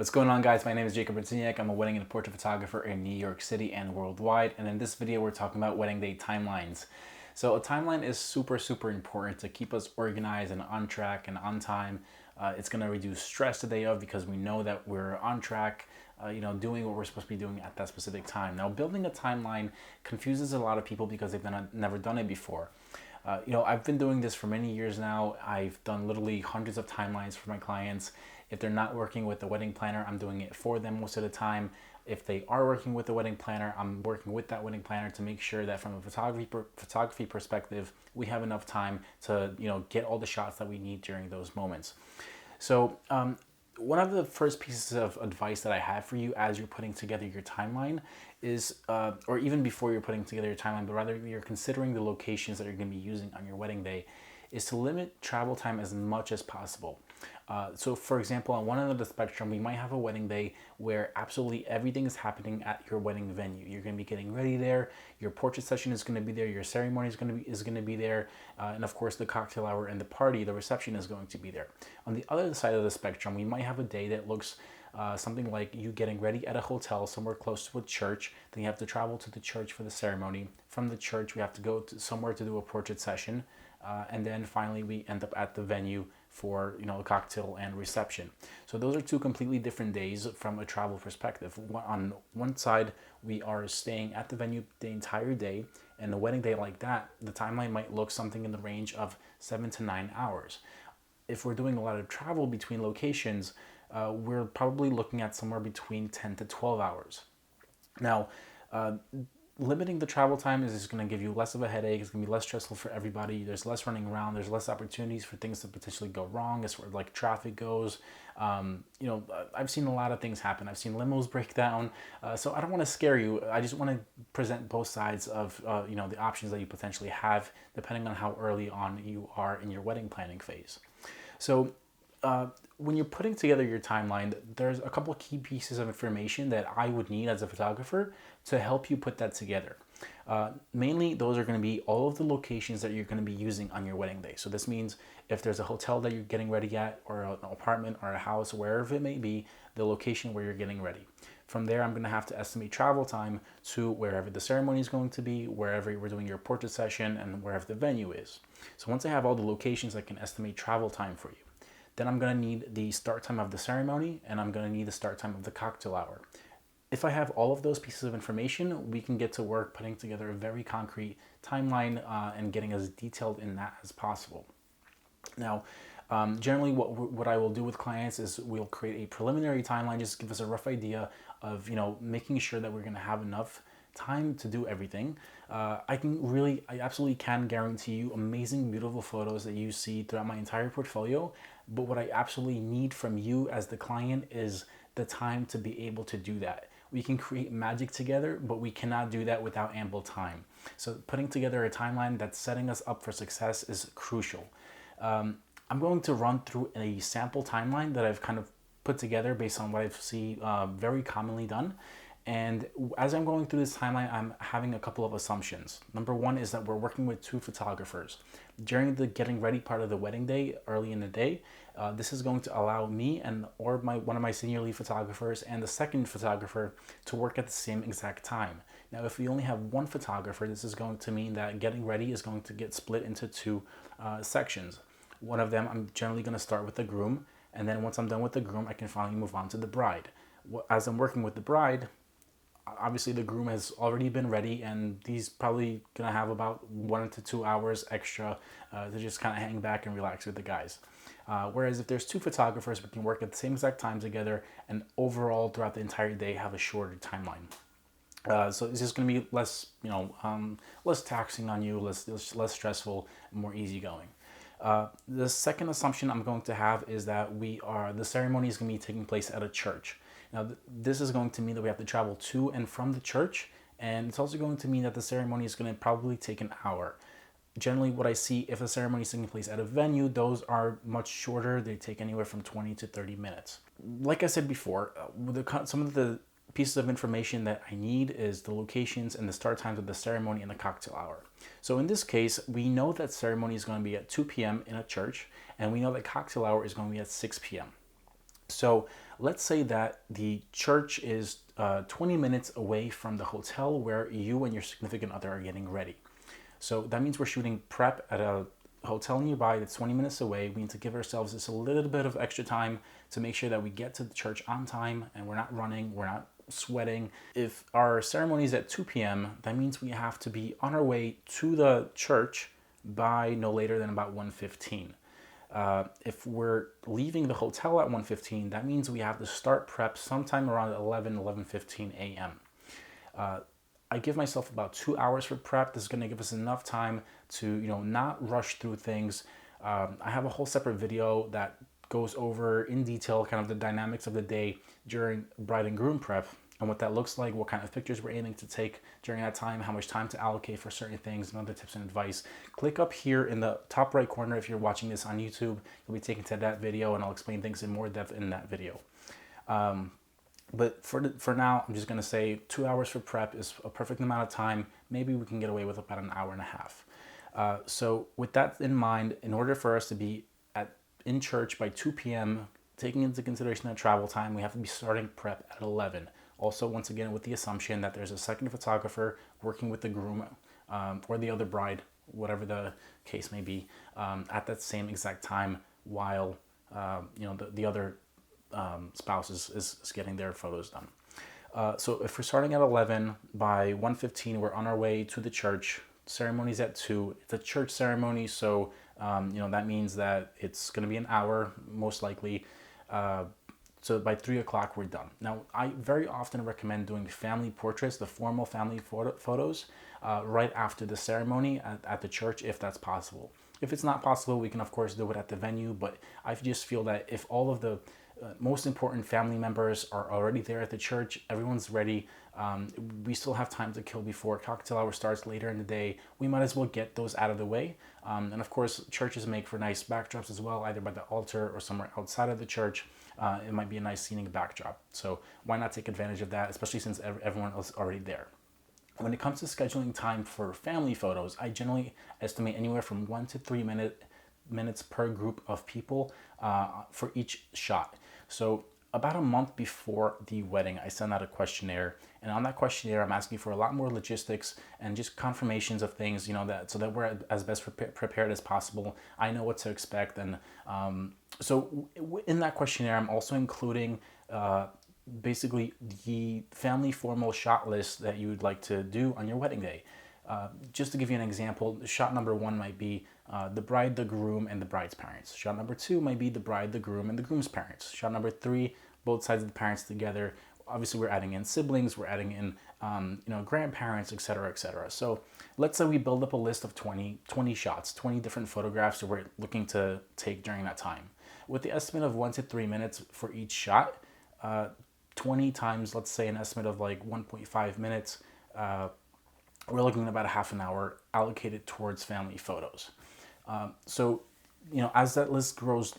What's going on, guys? My name is Jakub Redziniak. I'm a wedding and portrait photographer in New York City and worldwide. And in this video, we're talking about wedding day timelines. So a timeline is super important to keep us organized and on track and on time. It's going to reduce stress the day of because we know that we're on track, doing what we're supposed to be doing at that specific time. Now, building a timeline confuses a lot of people because they've never done it before. I've been doing this for many years now. I've done literally hundreds of timelines for my clients. If they're not working with the wedding planner, I'm doing it for them most of the time. If they are working with the wedding planner, I'm working with that wedding planner to make sure that from a photography perspective, we have enough time to get all the shots that we need during those moments. So one of the first pieces of advice that I have for you as you're putting together your timeline is, or even before you're putting together your timeline, but rather you're considering the locations that you're going to be using on your wedding day, is to limit travel time as much as possible. So for example, on one end of the spectrum, we might have a wedding day where absolutely everything is happening at your wedding venue. You're going to be getting ready there. Your portrait session is going to be there. Your ceremony is going to be there. And of course, the cocktail hour and the party, the reception is going to be there. On the other side of the spectrum, we might have a day that looks something like you getting ready at a hotel somewhere close to a church. Then you have to travel to the church for the ceremony. From the church, we have to go to somewhere to do a portrait session. And then finally, we end up at the venue for a cocktail and reception. So those are two completely different days from a travel perspective. On one side, we are staying at the venue the entire day, and a wedding day like that, the timeline might look something in the range of 7 to 9 hours. If we're doing a lot of travel between locations, we're probably looking at somewhere between 10 to 12 hours. Now, limiting the travel time is going to give you less of a headache. It's going to be less stressful for everybody. There's less running around. There's less opportunities for things to potentially go wrong as far as like traffic goes. I've seen a lot of things happen. I've seen limos break down. So I don't want to scare you. I just want to present both sides of the options that you potentially have depending on how early on you are in your wedding planning phase. So when you're putting together your timeline, there's a couple of key pieces of information that I would need as a photographer to help you put that together. Mainly, those are going to be all of the locations that you're going to be using on your wedding day. So this means if there's a hotel that you're getting ready at, or an apartment or a house, wherever it may be, the location where you're getting ready. From there, I'm going to have to estimate travel time to wherever the ceremony is going to be, wherever we're doing your portrait session, and wherever the venue is. So once I have all the locations, I can estimate travel time for you. Then I'm going to need the start time of the ceremony, and I'm going to need the start time of the cocktail hour. If I have all of those pieces of information, we can get to work putting together a very concrete timeline and getting as detailed in that as possible. Now, generally what I will do with clients is we'll create a preliminary timeline, just give us a rough idea of, making sure that we're going to have enough time to do everything. I absolutely can guarantee you amazing, beautiful photos that you see throughout my entire portfolio. But what I absolutely need from you as the client is the time to be able to do that. We can create magic together, but we cannot do that without ample time. So putting together a timeline that's setting us up for success is crucial. I'm going to run through a sample timeline that I've kind of put together based on what I've seen very commonly done. And as I'm going through this timeline, I'm having a couple of assumptions. Number one is that we're working with two photographers. During the getting ready part of the wedding day, early in the day, this is going to allow me or one of my senior lead photographers and the second photographer to work at the same exact time. Now, if we only have one photographer, this is going to mean that getting ready is going to get split into two sections. One of them, I'm generally going to start with the groom, and then once I'm done with the groom, I can finally move on to the bride. As I'm working with the bride, obviously the groom has already been ready, and he's probably gonna have about 1 to 2 hours extra to just kind of hang back and relax with the guys. Whereas if there's two photographers, we can work at the same exact time together, and overall throughout the entire day have a shorter timeline. So it's just going to be less, less taxing on you, less stressful, more easygoing. The second assumption I'm going to have is that the ceremony is going to be taking place at a church. Now, this is going to mean that we have to travel to and from the church, and it's also going to mean that the ceremony is going to probably take an hour. Generally, what I see, if a ceremony is taking place at a venue, those are much shorter. They take anywhere from 20 to 30 minutes. Like I said before, some of the pieces of information that I need is the locations and the start times of the ceremony and the cocktail hour. So in this case, we know that ceremony is going to be at 2 p.m. in a church, and we know that cocktail hour is going to be at 6 p.m. So let's say that the church is 20 minutes away from the hotel where you and your significant other are getting ready. So that means we're shooting prep at a hotel nearby that's 20 minutes away. We need to give ourselves just a little bit of extra time to make sure that we get to the church on time and we're not running, we're not sweating. If our ceremony is at 2 p.m., that means we have to be on our way to the church by no later than about 1:15. If we're leaving the hotel at 1:15, that means we have to start prep sometime around 11:15 a.m. I give myself about 2 hours for prep. This is going to give us enough time to, not rush through things. I have a whole separate video that goes over in detail kind of the dynamics of the day during bride and groom prep and what that looks like, what kind of pictures we're aiming to take during that time, how much time to allocate for certain things, and other tips and advice. Click up here in the top right corner if you're watching this on YouTube. You'll be taken to that video, and I'll explain things in more depth in that video. But for now, I'm just going to say 2 hours for prep is a perfect amount of time. Maybe we can get away with about an hour and a half. So with that in mind, in order for us to be in church by 2 p.m., taking into consideration that travel time, we have to be starting prep at 11. Also, once again, with the assumption that there's a second photographer working with the groom or the other bride, whatever the case may be, at that same exact time while the other spouse is getting their photos done. So if we're starting at 11, by 1:15 we're on our way to the church. Ceremony's at 2. It's a church ceremony, so that means that it's going to be an hour most likely. So by 3 o'clock we're done. Now, I very often recommend doing family portraits, the formal family photos, right after the ceremony at the church, if that's possible. If it's not possible, we can of course do it at the venue, but I just feel that if all of the most important family members are already there at the church, everyone's ready, we still have time to kill before cocktail hour starts later in the day, we might as well get those out of the way. And of course, churches make for nice backdrops as well, either by the altar or somewhere outside of the church. It might be a nice scenic backdrop. So why not take advantage of that, especially since everyone else is already there. When it comes to scheduling time for family photos, I generally estimate anywhere from 1 to 3 minutes per group of people for each shot. So about a month before the wedding, I send out a questionnaire, and on that questionnaire, I'm asking for a lot more logistics and just confirmations of things, so that we're as best prepared as possible. I know what to expect, and so in that questionnaire, I'm also including basically the family formal shot list that you would like to do on your wedding day. Just to give you an example, shot number 1 might be the bride, the groom, and the bride's parents. Shot number 2 might be the bride, the groom, and the groom's parents. Shot number 3, both sides of the parents together. Obviously, we're adding in siblings, we're adding in grandparents, etc., etc. So let's say we build up a list of 20 shots, 20 different photographs that we're looking to take during that time. With the estimate of 1 to 3 minutes for each shot, 20 times, let's say an estimate of like 1.5 minutes, we're looking at about a half an hour allocated towards family photos. So, as that list grows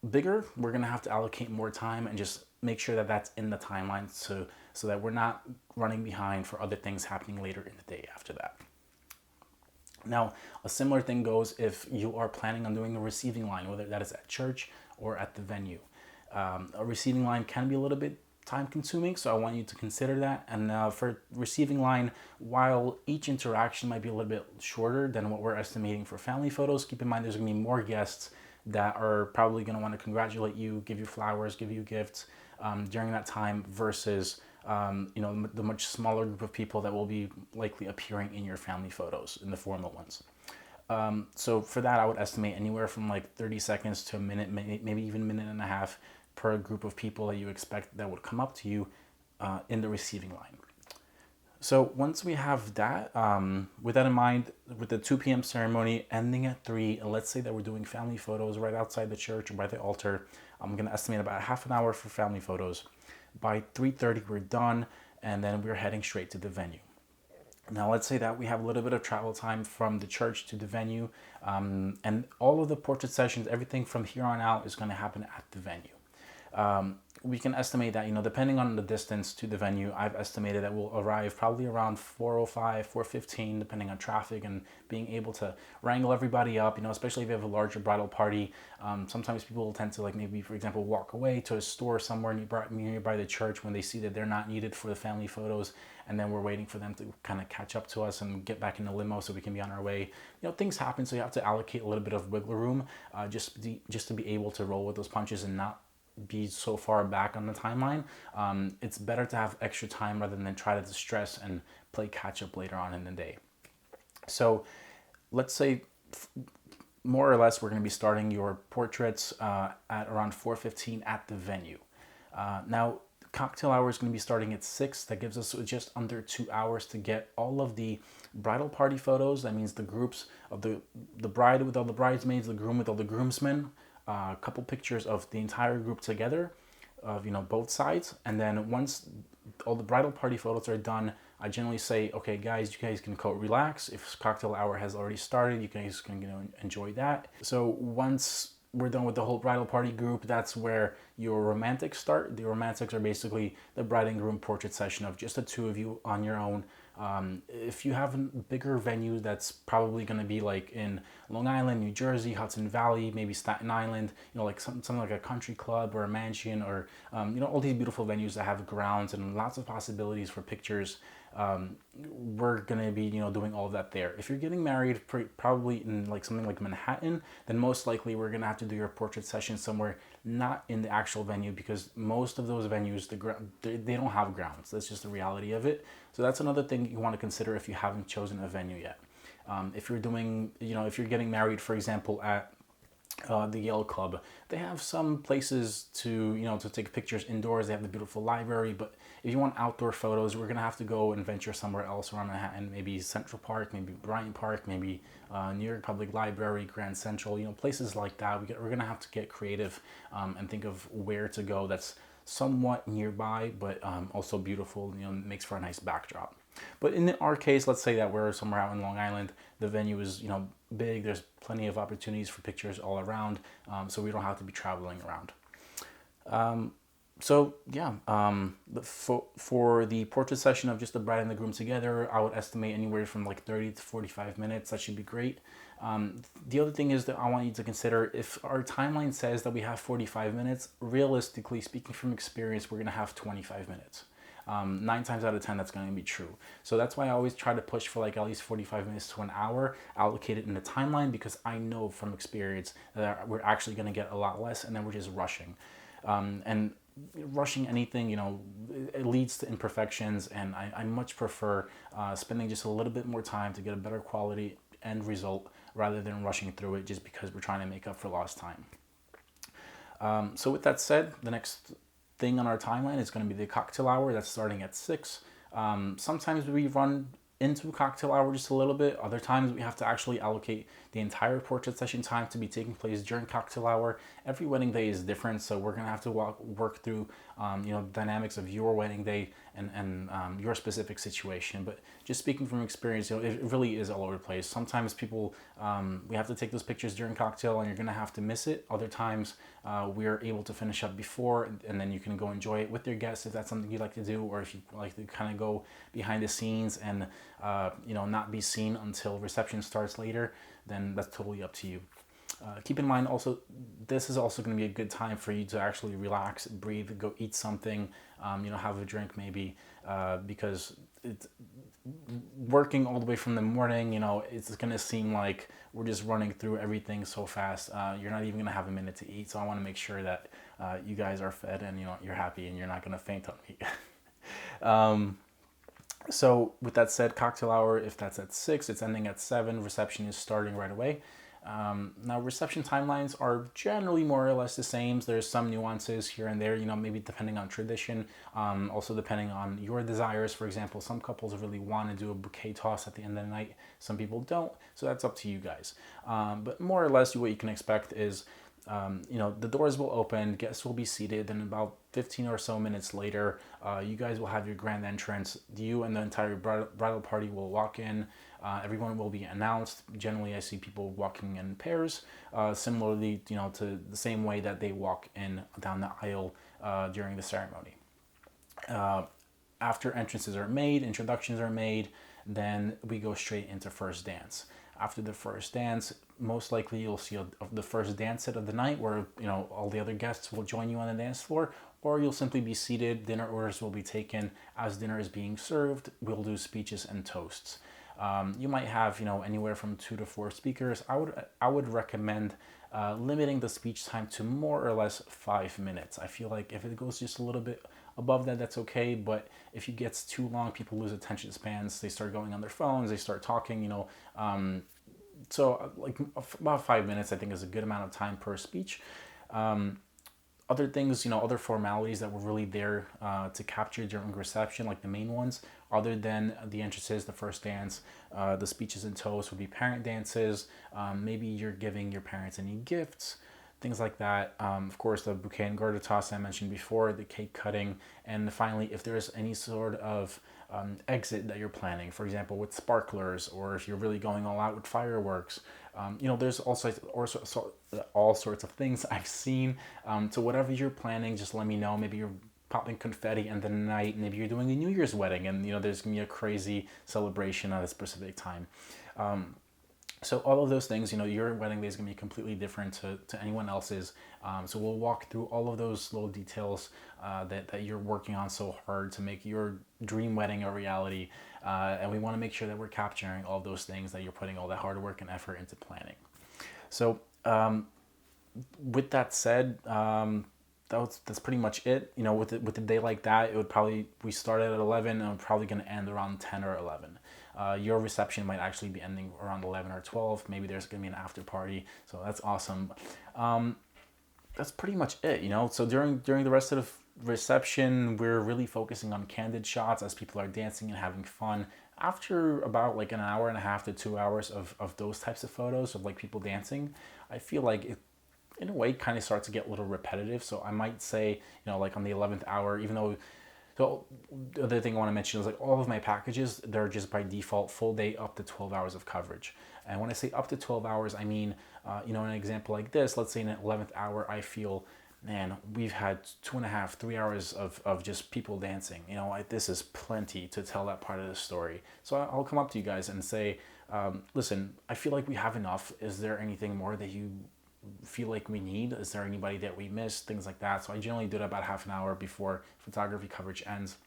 bigger, we're going to have to allocate more time and just make sure that that's in the timeline so that we're not running behind for other things happening later in the day after that. Now, a similar thing goes if you are planning on doing a receiving line, whether that is at church or at the venue. A receiving line can be a little bit time consuming, so I want you to consider that. And for receiving line, while each interaction might be a little bit shorter than what we're estimating for family photos, keep in mind there's going to be more guests that are probably going to want to congratulate you, give you flowers, give you gifts during that time versus the much smaller group of people that will be likely appearing in your family photos, in the formal ones. So for that, I would estimate anywhere from like 30 seconds to a minute, maybe even a minute and a half per group of people that you expect that would come up to you in the receiving line. So once we have that, with that in mind, with the 2 p.m. ceremony ending at 3, and let's say that we're doing family photos right outside the church or by the altar, I'm going to estimate about half an hour for family photos. By 3:30, we're done, and then we're heading straight to the venue. Now, let's say that we have a little bit of travel time from the church to the venue, and all of the portrait sessions, everything from here on out is going to happen at the venue. we can estimate that, depending on the distance to the venue, I've estimated that we'll arrive probably around 4:05, 4:15, depending on traffic and being able to wrangle everybody up, especially if you have a larger bridal party. Sometimes people will tend to, like, maybe, for example, walk away to a store somewhere nearby the church when they see that they're not needed for the family photos, and then we're waiting for them to kind of catch up to us and get back in the limo so we can be on our way. Things happen, so you have to allocate a little bit of wiggle room, just to be able to roll with those punches and not be so far back on the timeline. It's better to have extra time rather than try to stress and play catch up later on in the day. So let's say more or less we're going to be starting your portraits at around 4:15 at the venue. Now, cocktail hour is going to be starting at 6. That gives us just under 2 hours to get all of the bridal party photos. That means the groups of the bride with all the bridesmaids, the groom with all the groomsmen, a couple pictures of the entire group together, of both sides. And then once all the bridal party photos are done, I generally say, okay guys, you guys can go relax. If cocktail hour has already started, you guys can enjoy that. So once we're done with the whole bridal party group, that's where your romantics start. The romantics are basically the bride and groom portrait session of just the two of you on your own. If you have a bigger venue, that's probably going to be like in Long Island, New Jersey, Hudson Valley, maybe Staten Island, like something like a country club or a mansion, or all these beautiful venues that have grounds and lots of possibilities for pictures. We're gonna be doing all of that there. If you're getting married probably in like something like Manhattan, then most likely we're gonna have to do your portrait session somewhere not in the actual venue, because most of those venues, they don't have grounds. That's just the reality of it. So that's another thing you want to consider if you haven't chosen a venue yet. If you're doing, if you're getting married, for example, at the Yale Club, they have some places to to take pictures indoors. They have the beautiful library, but if you want outdoor photos, we're gonna have to go and venture somewhere else around Manhattan, maybe Central Park, maybe Bryant Park, maybe New York Public Library, Grand Central, places like that. We're gonna have to get creative and think of where to go that's somewhat nearby, but also beautiful, makes for a nice backdrop. But in our case, let's say that we're somewhere out in Long Island, the venue is big, there's plenty of opportunities for pictures all around, so we don't have to be traveling around. So yeah, for the portrait session of just the bride and the groom together, I would estimate anywhere from like 30 to 45 minutes. That should be great. The other thing is that I want you to consider, if our timeline says that we have 45 minutes, realistically speaking from experience, we're going to have 25 minutes. 9 times out of 10, that's going to be true. So that's why I always try to push for like at least 45 minutes to an hour, allocate it in the timeline, because I know from experience that we're actually going to get a lot less, and then we're just rushing. And rushing anything, it leads to imperfections, and I much prefer spending just a little bit more time to get a better quality end result rather than rushing through it just because we're trying to make up for lost time. So with that said, the next thing on our timeline is going to be the cocktail hour. That's starting at 6. Sometimes we run into cocktail hour just a little bit. Other times we have to actually allocate the entire portrait session time to be taking place during cocktail hour. Every wedding day is different, so we're gonna have to work through dynamics of your wedding day and your specific situation. But just speaking from experience, it really is all over the place. Sometimes people, we have to take those pictures during cocktail and you're gonna have to miss it. Other times we're able to finish up before, and then you can go enjoy it with your guests if that's something you'd like to do, or if you like to kind of go behind the scenes and not be seen until reception starts later, then that's totally up to you. Keep in mind also, this is also going to be a good time for you to actually relax, breathe, go eat something, have a drink maybe, because it's working all the way from the morning, it's going to seem like we're just running through everything so fast. You're not even going to have a minute to eat. So I want to make sure that you guys are fed and you're happy and you're not going to faint on me. So with that said, cocktail hour, if that's at 6, it's ending at 7. Reception is starting right away. Now reception timelines are generally more or less the same. There's some nuances here and there, maybe depending on tradition, also depending on your desires. For example, some couples really want to do a bouquet toss at the end of the night. Some people don't, so that's up to you guys. But more or less what you can expect is, the doors will open, guests will be seated, and about 15 or so minutes later, you guys will have your grand entrance. You and the entire bridal party will walk in. Everyone will be announced. Generally, I see people walking in pairs, similarly, to the same way that they walk in down the aisle during the ceremony. After entrances are made, introductions are made, then we go straight into first dance. After the first dance, most likely you'll see the first dance set of the night where all the other guests will join you on the dance floor, or you'll simply be seated. Dinner orders will be taken. As dinner is being served, we'll do speeches and toasts. You might have anywhere from 2 to 4 speakers. I would recommend limiting the speech time to more or less 5 minutes. I feel like if it goes just a little bit above that, that's okay. But if it gets too long, people lose attention spans. They start going on their phones. They start talking. So like about 5 minutes, I think, is a good amount of time per speech. Other things, other formalities that were really there to capture during reception, like the main ones, other than the entrances, the first dance, the speeches and toasts, would be parent dances. Maybe you're giving your parents any gifts, things like that. Of course, the bouquet and garter toss I mentioned before, the cake cutting, and finally, if there's any sort of exit that you're planning, for example, with sparklers, or if you're really going all out with fireworks, there's all sorts of things I've seen. So whatever you're planning, just let me know. Maybe you're popping confetti in the night. Maybe you're doing a New Year's wedding, and there's gonna be a crazy celebration at a specific time. So all of those things, your wedding day is going to be completely different to anyone else's. So we'll walk through all of those little details that you're working on so hard to make your dream wedding a reality. And we want to make sure that we're capturing all those things, that you're putting all that hard work and effort into planning. So with that said, that's pretty much it. With a day like that, it would probably, we started at 11 and we're probably going to end around 10 or 11. Your reception might actually be ending around 11 or 12. Maybe there's going to be an after party. So that's awesome. That's pretty much it, So during the rest of the reception, we're really focusing on candid shots as people are dancing and having fun. After about like an hour and a half to 2 hours of those types of photos of like people dancing, I feel like it, in a way, kind of starts to get a little repetitive. So I might say, like on the 11th hour, even though, so the other thing I want to mention is like all of my packages, they're just by default full day up to 12 hours of coverage. And when I say up to 12 hours, I mean, in an example like this, let's say in an 11th hour, I feel, man, we've had 2.5, 3 hours of just people dancing. This is plenty to tell that part of the story. So I'll come up to you guys and say, listen, I feel like we have enough. Is there anything more that you feel like we need? Is there anybody that we missed? Things like that. So I generally do it about half an hour before photography coverage ends.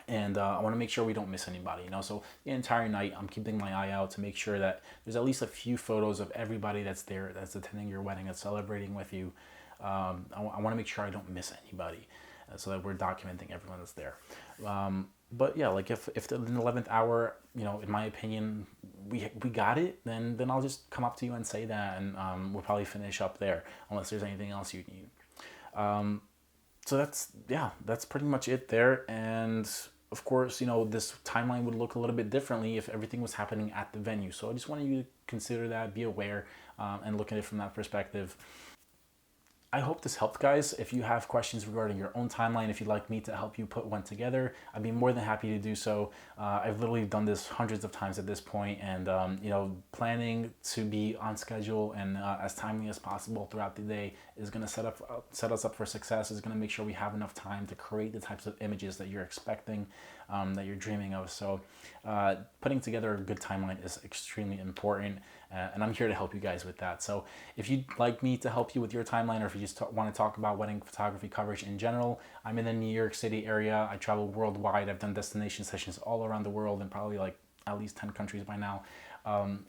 And I want to make sure we don't miss anybody, So the entire night, I'm keeping my eye out to make sure that there's at least a few photos of everybody that's there, that's attending your wedding, that's celebrating with you. I want to make sure I don't miss anybody, so that we're documenting everyone that's there. But yeah, like if in the 11th hour, in my opinion, we got it, then I'll just come up to you and say that, and we'll probably finish up there, unless there's anything else you need. So that's pretty much it there. And of course, this timeline would look a little bit differently if everything was happening at the venue. So I just wanted you to consider that, be aware, and look at it from that perspective. I hope this helped, guys. If you have questions regarding your own timeline, if you'd like me to help you put one together, I'd be more than happy to do so. I've literally done this hundreds of times at this point, and planning to be on schedule and as timely as possible throughout the day is going to set us up for success. Is going to make sure we have enough time to create the types of images that you're expecting, that you're dreaming of. So putting together a good timeline is extremely important, and I'm here to help you guys with that. So if you'd like me to help you with your timeline, or if you just want to talk about wedding photography coverage in general, I'm in the New York City area. I travel worldwide. I've done destination sessions all around the world in probably like at least 10 countries by now.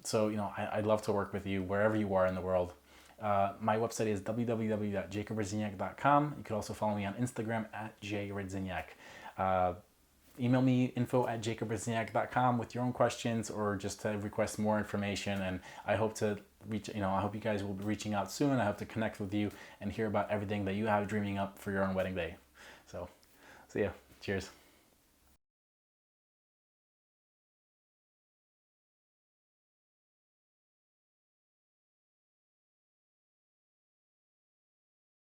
So I'd love to work with you wherever you are in the world. My website is www.jakubredziniak.com. You could also follow me on Instagram at @Redziniak. Email me info@jakubredziniak.com with your own questions, or just to request more information. And I hope to I hope you guys will be reaching out soon. I hope to connect with you and hear about everything that you have dreaming up for your own wedding day. So see ya. Cheers.